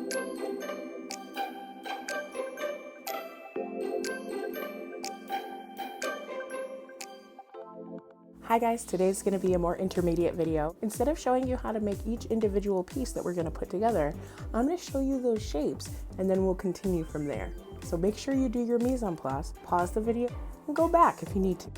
Hi guys, today's going to be a more intermediate video. Instead of showing you how to make each individual piece that we're going to put together, I'm going to show you those shapes and then we'll continue from there. So make sure you do your mise en place, pause the video, and go back if you need to.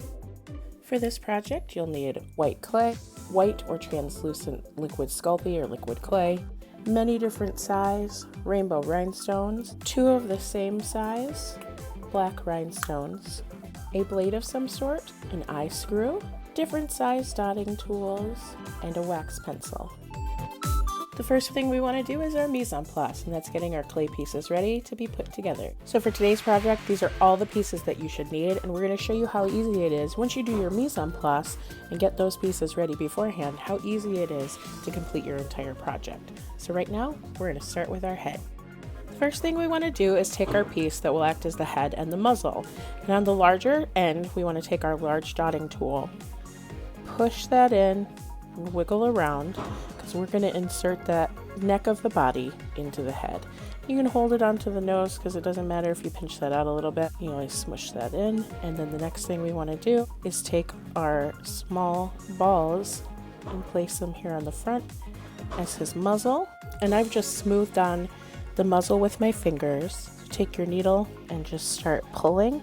For this project, you'll need white clay, white or translucent liquid Sculpey or liquid clay, many different size rainbow rhinestones, 2 of the same size black rhinestones, a blade of some sort, an eye screw, different size dotting tools, and a wax pencil. The first thing we want to do is our mise en place, and that's getting our clay pieces ready to be put together. So for today's project, these are all the pieces that you should need, and we're going to show you how easy it is once you do your mise en place and get those pieces ready beforehand, how easy it is to complete your entire project. So right now, we're going to start with our head. First thing we want to do is take our piece that will act as the head and the muzzle. And on the larger end, we want to take our large dotting tool, push that in, and wiggle around, because we're going to insert that neck of the body into the head. You can hold it onto the nose because it doesn't matter if you pinch that out a little bit. You always smush that in. And then the next thing we want to do is take our small balls and place them here on the front as his muzzle. And I've just smoothed on the muzzle with my fingers. Take your needle and just start pulling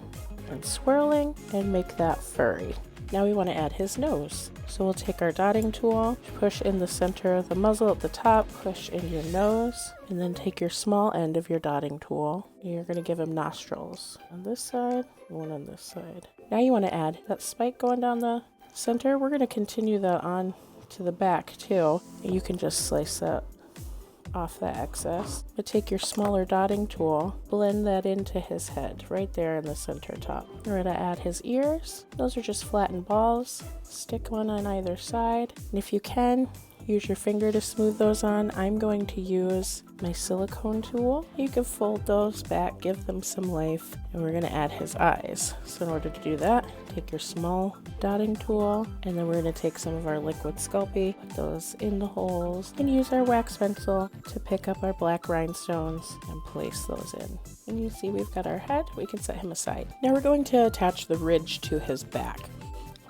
and swirling and make that furry. Now we want to add his nose. So we'll take our dotting tool, push in the center of the muzzle at the top, push in your nose, and then take your small end of your dotting tool. You're going to give him nostrils on this side, one on this side. Now you want to add that spike going down the center. We're going to continue that on to the back too. You can just slice that off the excess, but take your smaller dotting tool, blend that into his head right there in the center top. We're going to add his ears. Those are just flattened balls. Stick one on either side, and if you can, use your finger to smooth those on. I'm going to use my silicone tool. You can fold those back, give them some life, and we're going to add his eyes. So in order to do that, take your small dotting tool, and then we're going to take some of our liquid Sculpey, put those in the holes, and use our wax pencil to pick up our black rhinestones and place those in. And you see we've got our head. We can set him aside. Now we're going to attach the ridge to his back.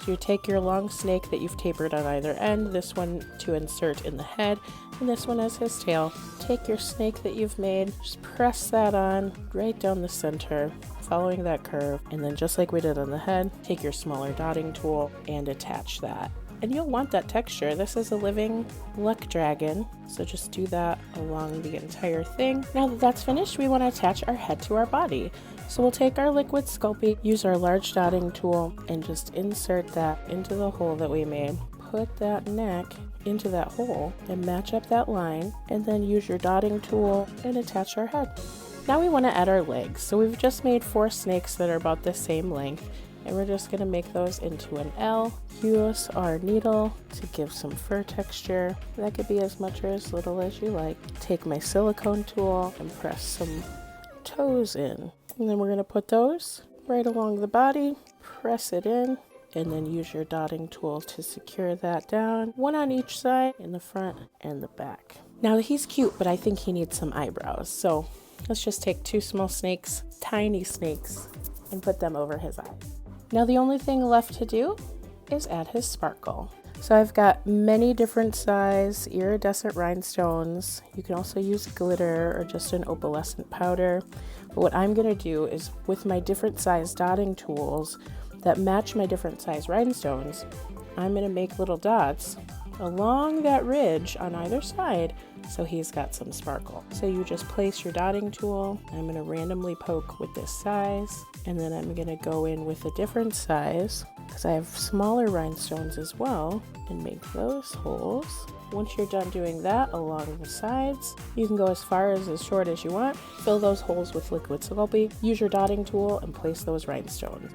So you take your long snake that you've tapered on either end, this one to insert in the head, and this one as his tail. Take your snake that you've made, just press that on right down the center, following that curve, and then just like we did on the head, take your smaller dotting tool and attach that. And you'll want that texture. This is a living luck dragon, so just do that along the entire thing. Now that that's finished, we want to attach our head to our body. So we'll take our liquid Sculpey, use our large dotting tool, and just insert that into the hole that we made. Put that neck into that hole and match up that line, and then use your dotting tool and attach our head. Now we want to add our legs. So we've just made 4 snakes that are about the same length, and we're just going to make those into an L. Use our needle to give some fur texture. That could be as much or as little as you like. Take my silicone tool and press some toes in. And then we're going to put those right along the body, press it in, and then use your dotting tool to secure that down. One on each side, in the front and the back. Now he's cute, but I think he needs some eyebrows. So let's just take 2 small snakes, tiny snakes, and put them over his eyes. Now the only thing left to do is add his sparkle. So I've got many different size iridescent rhinestones. You can also use glitter or just an opalescent powder. But what I'm going to do is with my different size dotting tools that match my different size rhinestones, I'm going to make little dots along that ridge on either side so he's got some sparkle. So you just place your dotting tool. I'm going to randomly poke with this size, and then I'm going to go in with a different size because I have smaller rhinestones as well, and make those holes. Once you're done doing that along the sides, you can go as far as short as you want. Fill those holes with liquid Sculpey, use your dotting tool, and place those rhinestones.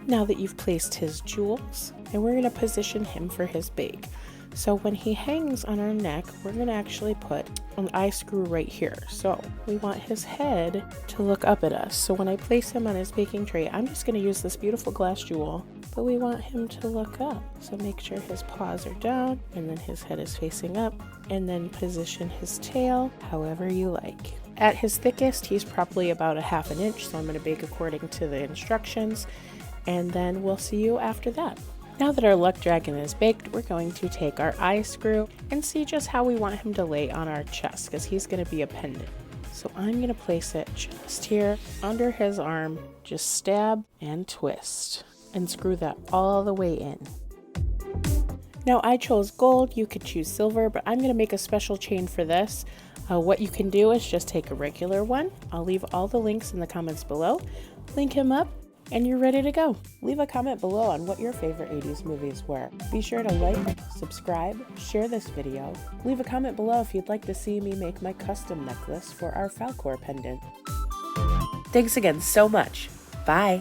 Now that you've placed his jewels, and we're going to position him for his bake. So when he hangs on our neck, we're gonna actually put an eye screw right here. So we want his head to look up at us. So when I place him on his baking tray, I'm just gonna use this beautiful glass jewel, but we want him to look up. So make sure his paws are down and then his head is facing up, and then position his tail however you like. At his thickest, he's probably about a ½ inch, so I'm gonna bake according to the instructions, and then we'll see you after that. Now that our luck dragon is baked, we're going to take our eye screw and see just how we want him to lay on our chest, because he's going to be a pendant. So I'm going to place it just here under his arm, just stab and twist, and screw that all the way in. Now I chose gold, you could choose silver, but I'm going to make a special chain for this. What you can do is just take a regular one. I'll leave all the links in the comments below. Link him up, and you're ready to go. Leave a comment below on what your favorite 80s movies were. Be sure to like, subscribe, share this video. Leave a comment below if you'd like to see me make my custom necklace for our Falkor pendant. Thanks again so much. Bye.